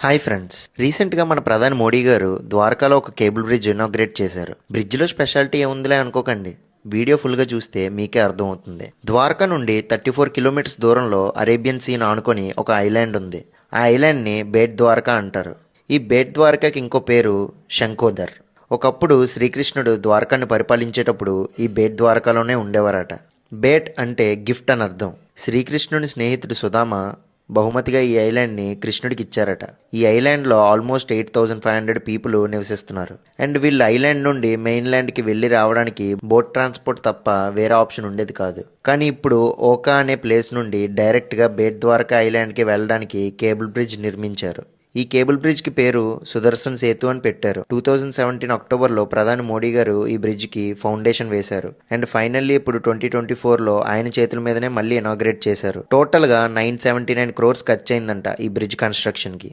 Hi friends, రీసెంట్గా మన ప్రధాని మోడీ గారు ద్వారకాలో ఒక కేబుల్ బ్రిడ్జ్ ఇనాగ్రేట్ చేశారు. బ్రిడ్జ్లో స్పెషాలిటీ ఏముందిలే అనుకోకండి, వీడియో ఫుల్గా చూస్తే మీకే అర్థమవుతుంది. ద్వారకా నుండి 34 కిలోమీటర్స్ దూరంలో అరేబియన్ సీని ఆనుకొని ఒక ఐలాండ్ ఉంది. ఆ ఐలాండ్ని బేట్ ద్వారకా అంటారు. ఈ బేట్ ద్వారకాకి ఇంకో పేరు శంఖోదర్. ఒకప్పుడు శ్రీకృష్ణుడు ద్వారకాన్ని పరిపాలించేటప్పుడు ఈ బేట్ ద్వారకాలోనే ఉండేవారట. బేట్ అంటే గిఫ్ట్ అని అర్థం. శ్రీకృష్ణుని స్నేహితుడు సుధామ బహుమతిగా ఈ ఐలాండ్ని కృష్ణుడికి ఇచ్చారట. ఈ ఐలాండ్లో ఆల్మోస్ట్ 8,500 పీపుల్ నివసిస్తున్నారు. అండ్ వీళ్ళు ఐలాండ్ నుండి మెయిన్ ల్యాండ్కి వెళ్ళి రావడానికి బోట్ ట్రాన్స్పోర్ట్ తప్ప వేరే ఆప్షన్ ఉండేది కాదు. కానీ ఇప్పుడు ఓకా అనే ప్లేస్ నుండి డైరెక్ట్గా బేట్ ద్వారకా ఐలాండ్కి వెళ్ళడానికి కేబుల్ బ్రిడ్జ్ నిర్మించారు. ఈ కేబుల్ బ్రిడ్జ్కి పేరు సుదర్శన్ సేతు అని పెట్టారు. 2017 అక్టోబర్లో ప్రధాని మోడీ గారు ఈ బ్రిడ్జ్కి ఫౌండేషన్ వేశారు. అండ్ ఫైనల్లీ ఇప్పుడు 2024లో ఆయన చేతుల మీదనే మళ్ళీ ఇనాగ్రేట్ చేశారు. టోటల్గా 979 crores ఖర్చు అయిందంట ఈ బ్రిడ్జ్ కన్స్ట్రక్షన్కి.